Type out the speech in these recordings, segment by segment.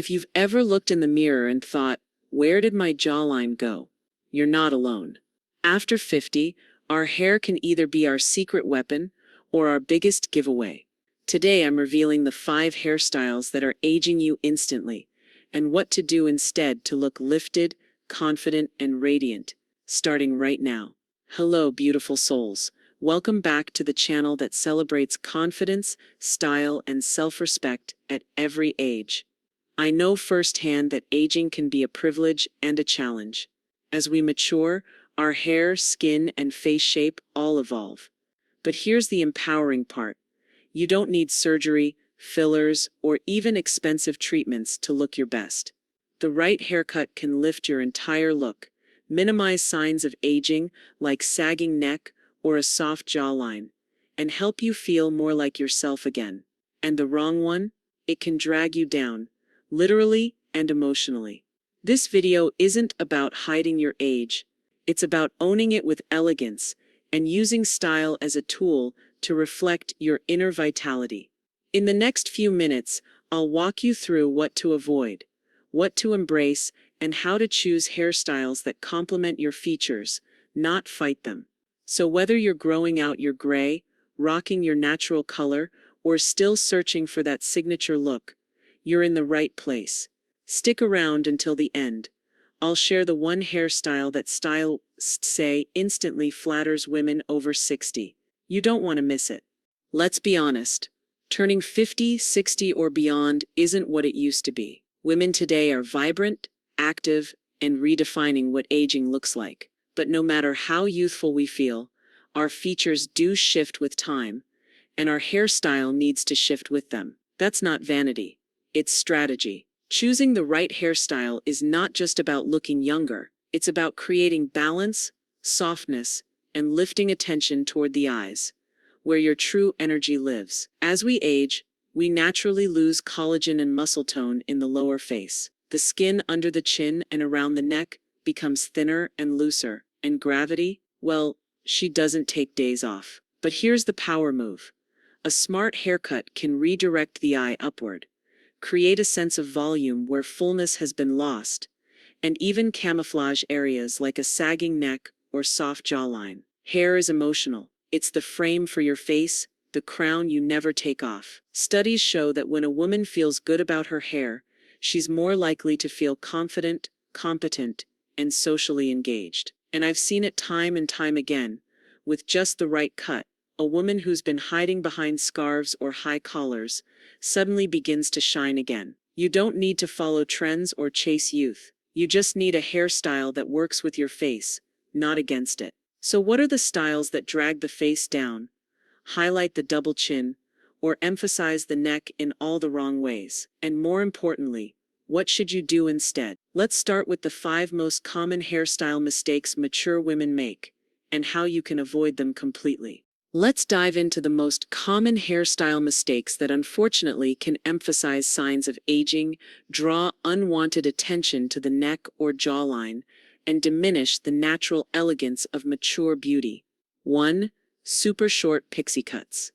If you've ever looked in the mirror and thought, where did my jawline go? You're not alone. After 50, our hair can either be our secret weapon or our biggest giveaway. Today I'm revealing the 5 hairstyles that are aging you instantly, and what to do instead to look lifted, confident, and radiant, starting right now. Hello, beautiful souls. Welcome back to the channel that celebrates confidence, style, and self-respect at every age. I know firsthand that aging can be a privilege and a challenge. As we mature, our hair, skin, and face shape all evolve. But here's the empowering part. You don't need surgery, fillers, or even expensive treatments to look your best. The right haircut can lift your entire look, minimize signs of aging like sagging neck or a soft jawline, and help you feel more like yourself again. And the wrong one? It can drag you down, literally and emotionally. This video isn't about hiding your age. It's about owning it with elegance and using style as a tool to reflect your inner vitality. In the next few minutes, I'll walk you through what to avoid, what to embrace, and how to choose hairstyles that complement your features, not fight them. So whether you're growing out your gray, rocking your natural color, or still searching for that signature look, you're in the right place. Stick around until the end. I'll share the one hairstyle that stylists say instantly flatters women over 60. You don't want to miss it. Let's be honest. Turning 50, 60, or beyond isn't what it used to be. Women today are vibrant, active, and redefining what aging looks like. But no matter how youthful we feel, our features do shift with time, and our hairstyle needs to shift with them. That's not vanity. It's strategy. Choosing the right hairstyle is not just about looking younger. It's about creating balance, softness, and lifting attention toward the eyes, where your true energy lives. As we age, we naturally lose collagen and muscle tone in the lower face. The skin under the chin and around the neck becomes thinner and looser, and gravity, well, she doesn't take days off. But here's the power move. A smart haircut can redirect the eye upward, create a sense of volume where fullness has been lost, and even camouflage areas like a sagging neck or soft jawline. Hair is emotional. It's the frame for your face, the crown you never take off. Studies show that when a woman feels good about her hair, she's more likely to feel confident, competent, and socially engaged. And I've seen it time and time again. With just the right cut, a woman who's been hiding behind scarves or high collars suddenly begins to shine again. You don't need to follow trends or chase youth. You just need a hairstyle that works with your face, not against it. So what are the styles that drag the face down, highlight the double chin, or emphasize the neck in all the wrong ways? And more importantly, what should you do instead? Let's start with the 5 most common hairstyle mistakes mature women make, and how you can avoid them completely. Let's dive into the most common hairstyle mistakes that unfortunately can emphasize signs of aging, draw unwanted attention to the neck or jawline, and diminish the natural elegance of mature beauty. 1. Super short pixie cuts.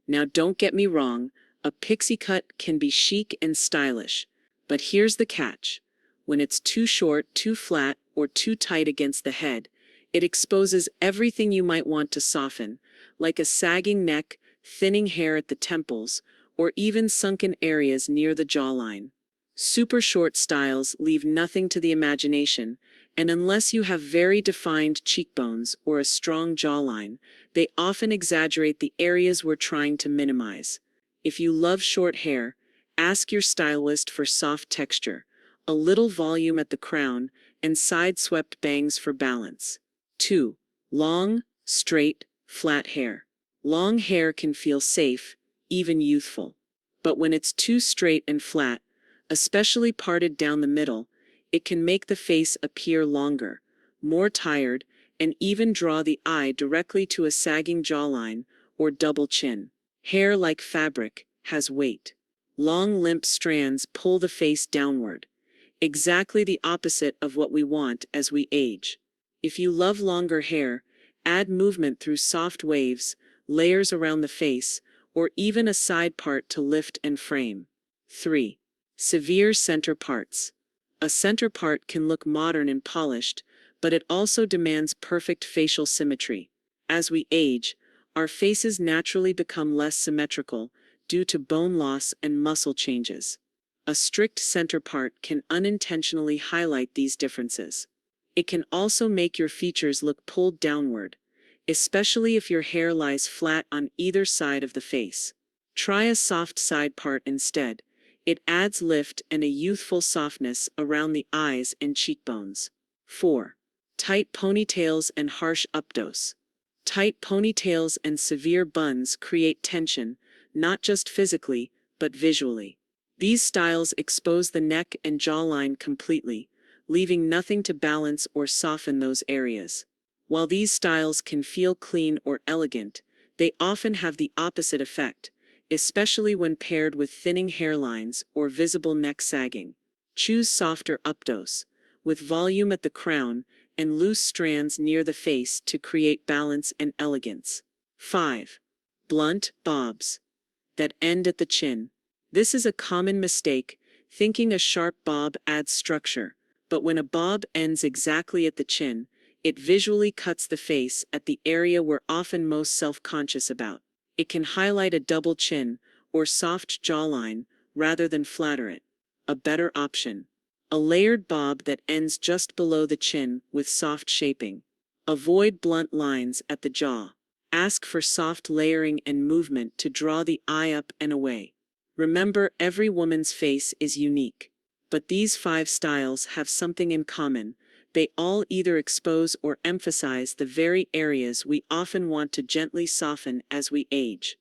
Now don't get me wrong, a pixie cut can be chic and stylish, but here's the catch. When it's too short, too flat, or too tight against the head, it exposes everything you might want to soften, like a sagging neck, thinning hair at the temples, or even sunken areas near the jawline. Super short styles leave nothing to the imagination, and unless you have very defined cheekbones or a strong jawline, they often exaggerate the areas we're trying to minimize. If you love short hair, ask your stylist for soft texture, a little volume at the crown, and side-swept bangs for balance. 2. Long, straight, flat hair. Long hair can feel safe, even youthful. But when it's too straight and flat, especially parted down the middle, it can make the face appear longer, more tired, and even draw the eye directly to a sagging jawline or double chin. Hair, like fabric, has weight. Long, limp strands pull the face downward, exactly the opposite of what we want as we age. If you love longer hair, add movement through soft waves, layers around the face, or even a side part to lift and frame. 3. Severe center parts. A center part can look modern and polished, but it also demands perfect facial symmetry. As we age, our faces naturally become less symmetrical due to bone loss and muscle changes. A strict center part can unintentionally highlight these differences. It can also make your features look pulled downward, especially if your hair lies flat on either side of the face. Try a soft side part instead. It adds lift and a youthful softness around the eyes and cheekbones. 4. Tight ponytails and harsh updose. Tight ponytails and severe buns create tension, not just physically, but visually. These styles expose the neck and jawline completely, leaving nothing to balance or soften those areas. While these styles can feel clean or elegant, they often have the opposite effect, especially when paired with thinning hairlines or visible neck sagging. Choose softer updose, with volume at the crown and loose strands near the face to create balance and elegance. 5. Blunt bobs that end at the chin. This is a common mistake, thinking a sharp bob adds structure, but when a bob ends exactly at the chin, it visually cuts the face at the area we're often most self-conscious about. It can highlight a double chin or soft jawline rather than flatter it. A better option. A layered bob that ends just below the chin with soft shaping. Avoid blunt lines at the jaw. Ask for soft layering and movement to draw the eye up and away. Remember, every woman's face is unique. But these 5 styles have something in common. They all either expose or emphasize the very areas we often want to gently soften as we age.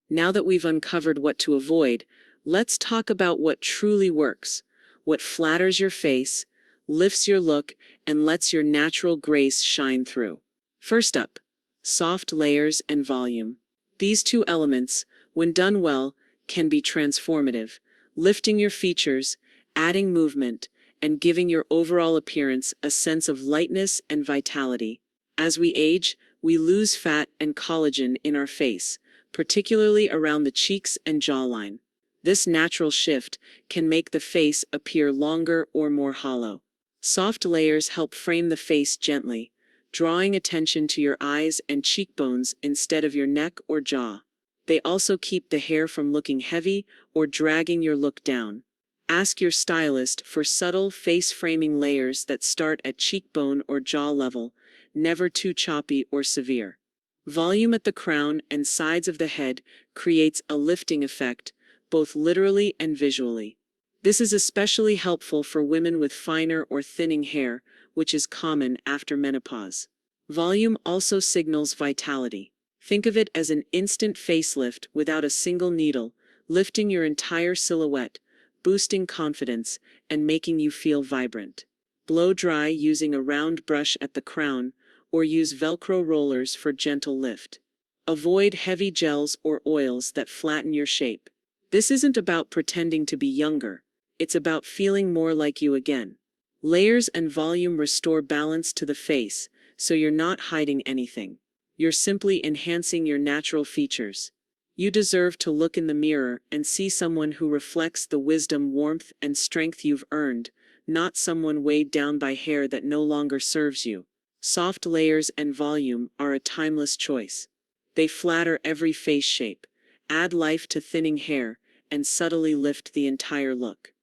Now that we've uncovered what to avoid, let's talk about what truly works, what flatters your face, lifts your look, and lets your natural grace shine through. First up, soft layers and volume. These 2 elements, when done well, can be transformative, lifting your features, adding movement, and giving your overall appearance a sense of lightness and vitality. As we age, we lose fat and collagen in our face, particularly around the cheeks and jawline. This natural shift can make the face appear longer or more hollow. Soft layers help frame the face gently, drawing attention to your eyes and cheekbones instead of your neck or jaw. They also keep the hair from looking heavy or dragging your look down. Ask your stylist for subtle face-framing layers that start at cheekbone or jaw level, never too choppy or severe. Volume at the crown and sides of the head creates a lifting effect, both literally and visually. This is especially helpful for women with finer or thinning hair, which is common after menopause. Volume also signals vitality. Think of it as an instant facelift without a single needle, lifting your entire silhouette, boosting confidence, and making you feel vibrant. Blow dry using a round brush at the crown, or use Velcro rollers for gentle lift. Avoid heavy gels or oils that flatten your shape. This isn't about pretending to be younger, it's about feeling more like you again. Layers and volume restore balance to the face, so you're not hiding anything. You're simply enhancing your natural features. You deserve to look in the mirror and see someone who reflects the wisdom, warmth, and strength you've earned, not someone weighed down by hair that no longer serves you. Soft layers and volume are a timeless choice. They flatter every face shape, add life to thinning hair, and subtly lift the entire look.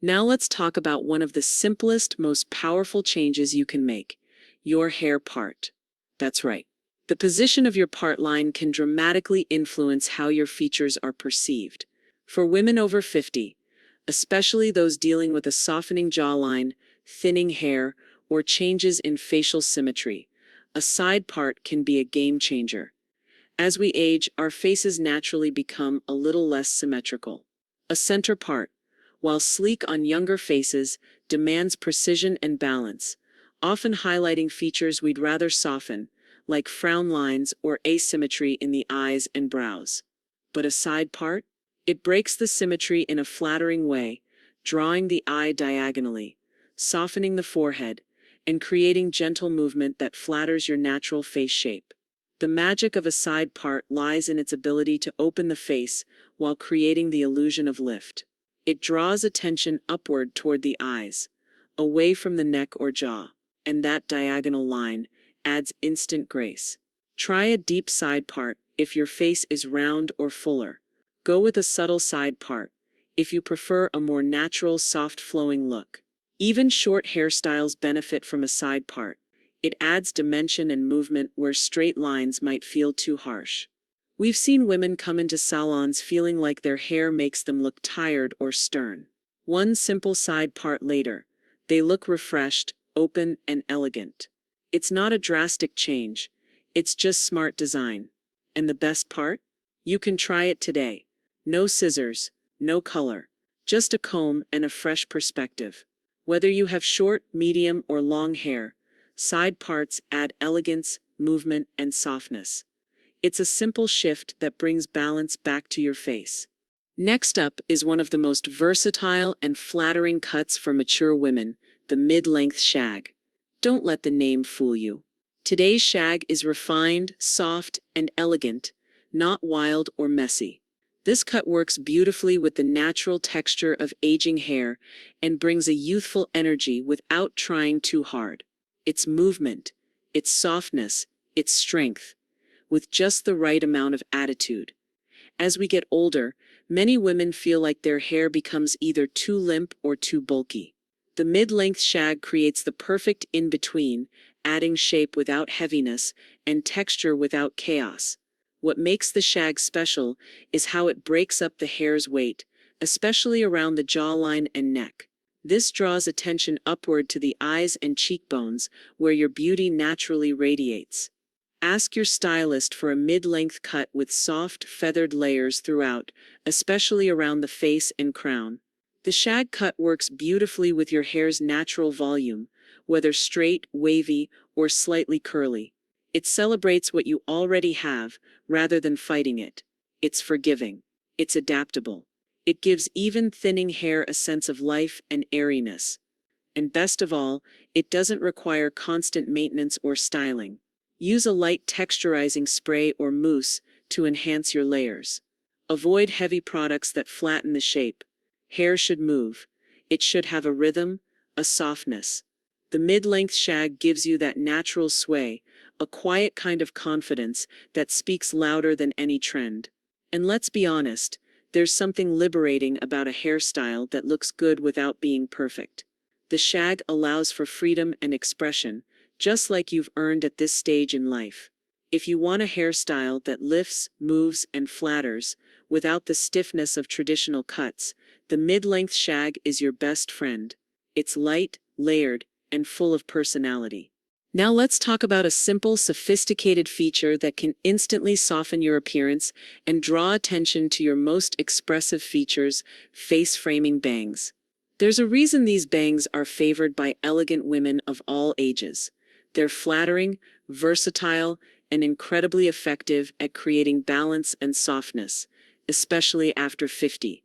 Now let's talk about one of the simplest, most powerful changes you can make: your hair part. That's right. The position of your part line can dramatically influence how your features are perceived. For women over 50, especially those dealing with a softening jawline, thinning hair, or changes in facial symmetry, a side part can be a game changer. As we age, our faces naturally become a little less symmetrical. A center part, while sleek on younger faces, demands precision and balance, often highlighting features we'd rather soften, like frown lines or asymmetry in the eyes and brows. But a side part? It breaks the symmetry in a flattering way, drawing the eye diagonally, softening the forehead, and creating gentle movement that flatters your natural face shape. The magic of a side part lies in its ability to open the face while creating the illusion of lift. It draws attention upward toward the eyes, away from the neck or jaw, and that diagonal line adds instant grace. Try a deep side part if your face is round or fuller. Go with a subtle side part if you prefer a more natural, soft flowing look. Even short hairstyles benefit from a side part. It adds dimension and movement where straight lines might feel too harsh. We've seen women come into salons feeling like their hair makes them look tired or stern. One simple side part later, they look refreshed, open, and elegant. It's not a drastic change, it's just smart design. And the best part? You can try it today. No scissors, no color, just a comb and a fresh perspective. Whether you have short, medium, or long hair, side parts add elegance, movement, and softness. It's a simple shift that brings balance back to your face. Next up is one of the most versatile and flattering cuts for mature women, the mid-length shag. Don't let the name fool you. Today's shag is refined, soft, and elegant, not wild or messy. This cut works beautifully with the natural texture of aging hair and brings a youthful energy without trying too hard. It's movement, it's softness, it's strength, with just the right amount of attitude. As we get older, many women feel like their hair becomes either too limp or too bulky. The mid-length shag creates the perfect in-between, adding shape without heaviness and texture without chaos. What makes the shag special is how it breaks up the hair's weight, especially around the jawline and neck. This draws attention upward to the eyes and cheekbones, where your beauty naturally radiates. Ask your stylist for a mid-length cut with soft, feathered layers throughout, especially around the face and crown. The shag cut works beautifully with your hair's natural volume, whether straight, wavy, or slightly curly. It celebrates what you already have, rather than fighting it. It's forgiving. It's adaptable. It gives even thinning hair a sense of life and airiness. And best of all, it doesn't require constant maintenance or styling. Use a light texturizing spray or mousse to enhance your layers. Avoid heavy products that flatten the shape. Hair should move. It should have a rhythm, a softness. The mid-length shag gives you that natural sway, a quiet kind of confidence that speaks louder than any trend. And let's be honest, there's something liberating about a hairstyle that looks good without being perfect. The shag allows for freedom and expression, just like you've earned at this stage in life. If you want a hairstyle that lifts, moves, and flatters, without the stiffness of traditional cuts, the mid-length shag is your best friend. It's light, layered, and full of personality. Now let's talk about a simple, sophisticated feature that can instantly soften your appearance and draw attention to your most expressive features, face framing bangs. There's a reason these bangs are favored by elegant women of all ages. They're flattering, versatile, and incredibly effective at creating balance and softness, especially after 50.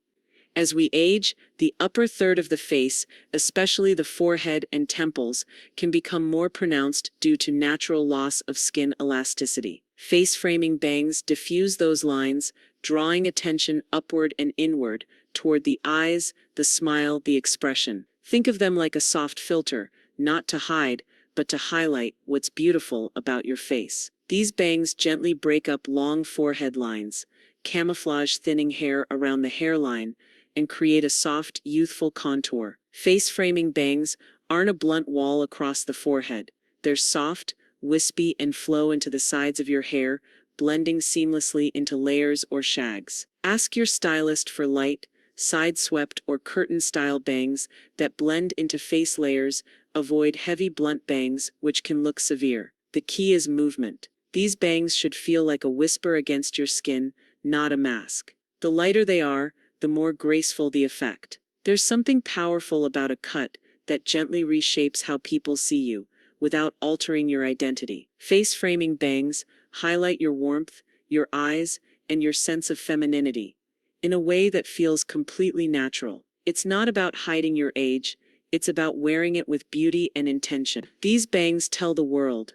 As we age, the upper third of the face, especially the forehead and temples, can become more pronounced due to natural loss of skin elasticity. Face-framing bangs diffuse those lines, drawing attention upward and inward, toward the eyes, the smile, the expression. Think of them like a soft filter, not to hide, but to highlight what's beautiful about your face. These bangs gently break up long forehead lines, camouflage thinning hair around the hairline, and create a soft, youthful contour. Face-framing bangs aren't a blunt wall across the forehead. They're soft, wispy, and flow into the sides of your hair, blending seamlessly into layers or shags. Ask your stylist for light, side-swept or curtain-style bangs that blend into face layers. Avoid heavy blunt bangs, which can look severe. The key is movement. These bangs should feel like a whisper against your skin, not a mask. The lighter they are, the more graceful the effect. There's something powerful about a cut that gently reshapes how people see you, without altering your identity. Face-framing bangs highlight your warmth, your eyes, and your sense of femininity, in a way that feels completely natural. It's not about hiding your age, it's about wearing it with beauty and intention. These bangs tell the world,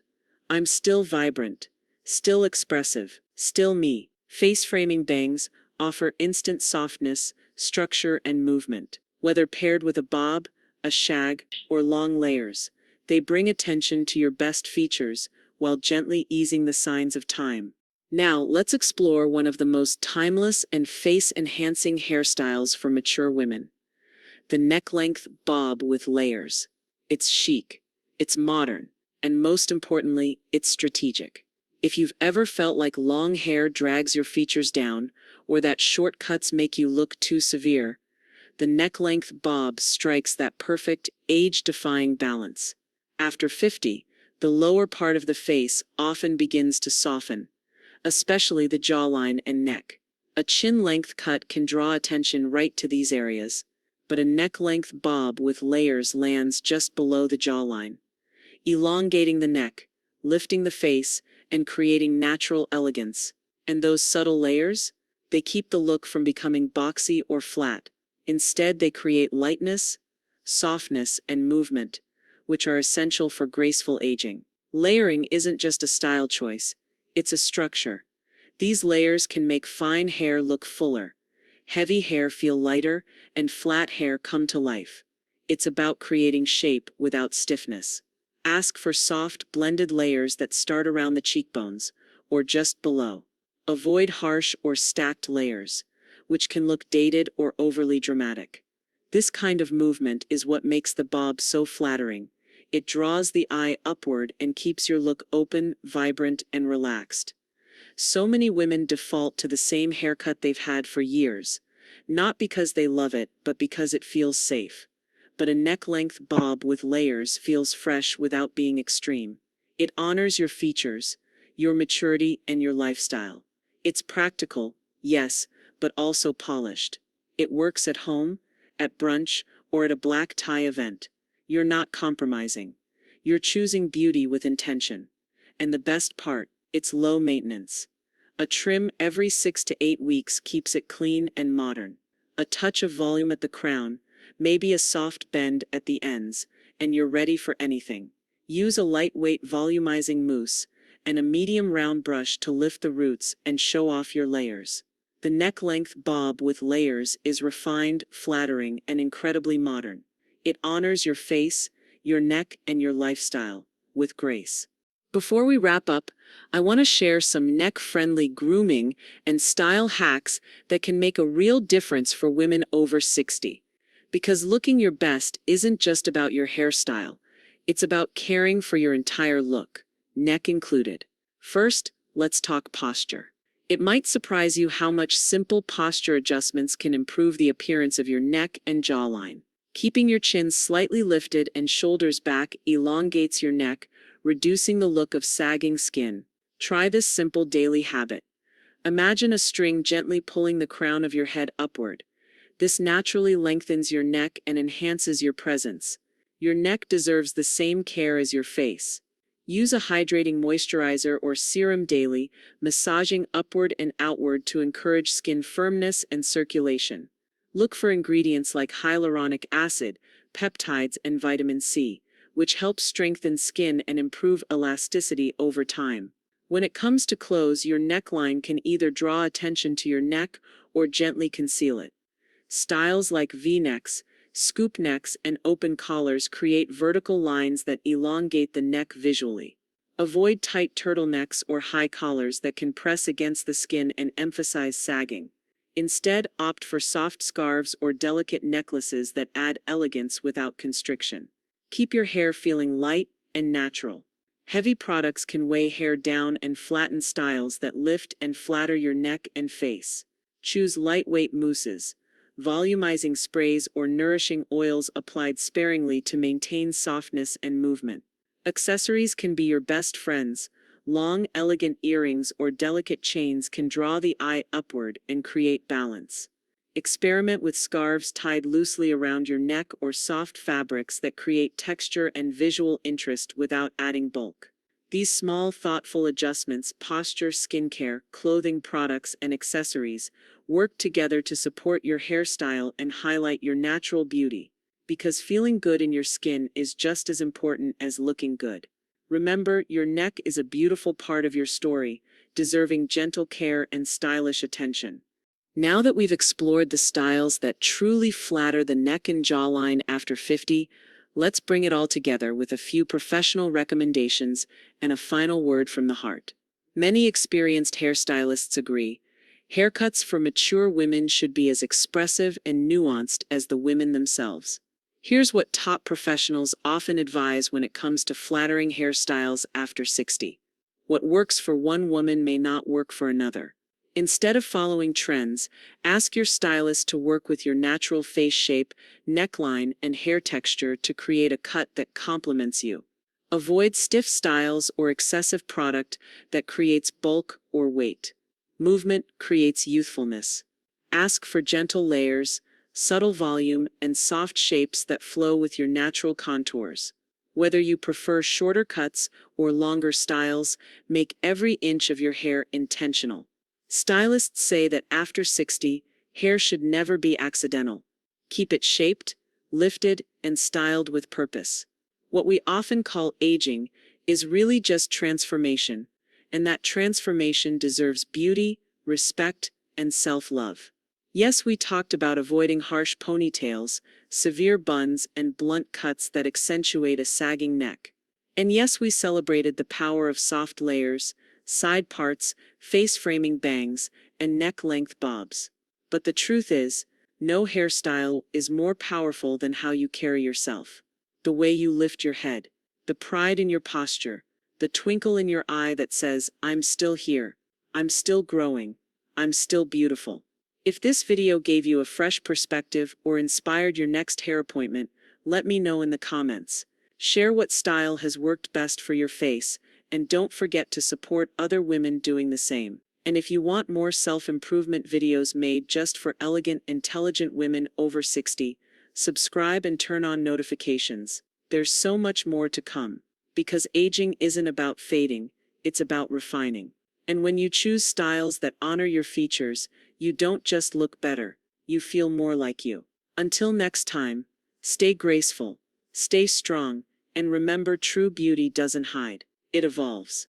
I'm still vibrant, still expressive, still me. Face-framing bangs offer instant softness, structure, and movement. Whether paired with a bob, a shag, or long layers, they bring attention to your best features while gently easing the signs of time. Now, let's explore one of the most timeless and face-enhancing hairstyles for mature women: the neck-length bob with layers. It's chic, it's modern, and most importantly, it's strategic. If you've ever felt like long hair drags your features down, or that short cuts make you look too severe, the neck-length bob strikes that perfect, age-defying balance. After 50, the lower part of the face often begins to soften, especially the jawline and neck. A chin-length cut can draw attention right to these areas, but a neck-length bob with layers lands just below the jawline, elongating the neck, lifting the face, and creating natural elegance. And those subtle layers? They keep the look from becoming boxy or flat. Instead, they create lightness, softness, and movement, which are essential for graceful aging. Layering isn't just a style choice, it's a structure. These layers can make fine hair look fuller, heavy hair feel lighter, and flat hair come to life. It's about creating shape without stiffness. Ask for soft, blended layers that start around the cheekbones, or just below. Avoid harsh or stacked layers, which can look dated or overly dramatic. This kind of movement is what makes the bob so flattering. It draws the eye upward and keeps your look open, vibrant, and relaxed. So many women default to the same haircut they've had for years, not because they love it, but because it feels safe. But a neck-length bob with layers feels fresh without being extreme. It honors your features, your maturity, and your lifestyle. It's practical, yes, but also polished. It works at home, at brunch, or at a black tie event. You're not compromising. You're choosing beauty with intention. And the best part, it's low maintenance. A trim every 6 to 8 weeks keeps it clean and modern. A touch of volume at the crown, maybe a soft bend at the ends, and you're ready for anything. Use a lightweight volumizing mousse and a medium round brush to lift the roots and show off your layers. The neck-length bob with layers is refined, flattering, and incredibly modern. It honors your face, your neck, and your lifestyle with grace. Before we wrap up, I want to share some neck-friendly grooming and style hacks that can make a real difference for women over 60. Because looking your best isn't just about your hairstyle, it's about caring for your entire look, neck included. First, let's talk posture. It might surprise you how much simple posture adjustments can improve the appearance of your neck and jawline. Keeping your chin slightly lifted and shoulders back elongates your neck, reducing the look of sagging skin. Try this simple daily habit. Imagine a string gently pulling the crown of your head upward. This naturally lengthens your neck and enhances your presence. Your neck deserves the same care as your face. Use a hydrating moisturizer or serum daily, massaging upward and outward to encourage skin firmness and circulation. Look for ingredients like hyaluronic acid, peptides, and vitamin C, which help strengthen skin and improve elasticity over time. When it comes to clothes, your neckline can either draw attention to your neck or gently conceal it. Styles like V-necks, scoop necks, and open collars create vertical lines that elongate the neck visually. Avoid tight turtlenecks or high collars that can press against the skin and emphasize sagging. Instead, opt for soft scarves or delicate necklaces that add elegance without constriction. Keep your hair feeling light and natural. Heavy products can weigh hair down and flatten styles that lift and flatter your neck and face. Choose lightweight mousses, volumizing sprays, or nourishing oils applied sparingly to maintain softness and movement. Accessories can be your best friends. Long, elegant earrings or delicate chains can draw the eye upward and create balance. Experiment with scarves tied loosely around your neck or soft fabrics that create texture and visual interest without adding bulk. These small, thoughtful adjustments, posture, skincare, clothing products, and accessories, work together to support your hairstyle and highlight your natural beauty. Because feeling good in your skin is just as important as looking good. Remember, your neck is a beautiful part of your story, deserving gentle care and stylish attention. Now that we've explored the styles that truly flatter the neck and jawline after 50, let's bring it all together with a few professional recommendations and a final word from the heart. Many experienced hairstylists agree, haircuts for mature women should be as expressive and nuanced as the women themselves. Here's what top professionals often advise when it comes to flattering hairstyles after 60. What works for one woman may not work for another. Instead of following trends, ask your stylist to work with your natural face shape, neckline, and hair texture to create a cut that complements you. Avoid stiff styles or excessive product that creates bulk or weight. Movement creates youthfulness. Ask for gentle layers, subtle volume, and soft shapes that flow with your natural contours. Whether you prefer shorter cuts or longer styles, make every inch of your hair intentional. Stylists say that after 60, hair should never be accidental. Keep it shaped, lifted, and styled with purpose. What we often call aging is really just transformation, and that transformation deserves beauty, respect, and self-love. Yes, we talked about avoiding harsh ponytails, severe buns, and blunt cuts that accentuate a sagging neck. And yes, we celebrated the power of soft layers, side parts, face-framing bangs, and neck-length bobs. But the truth is, no hairstyle is more powerful than how you carry yourself. The way you lift your head, the pride in your posture, the twinkle in your eye that says, "I'm still here, I'm still growing, I'm still beautiful." If this video gave you a fresh perspective or inspired your next hair appointment, let me know in the comments. Share what style has worked best for your face, and don't forget to support other women doing the same. And if you want more self-improvement videos made just for elegant, intelligent women over 60, subscribe and turn on notifications. There's so much more to come. Because aging isn't about fading, it's about refining. And when you choose styles that honor your features, you don't just look better, you feel more like you. Until next time, stay graceful, stay strong, and remember, true beauty doesn't hide, it evolves.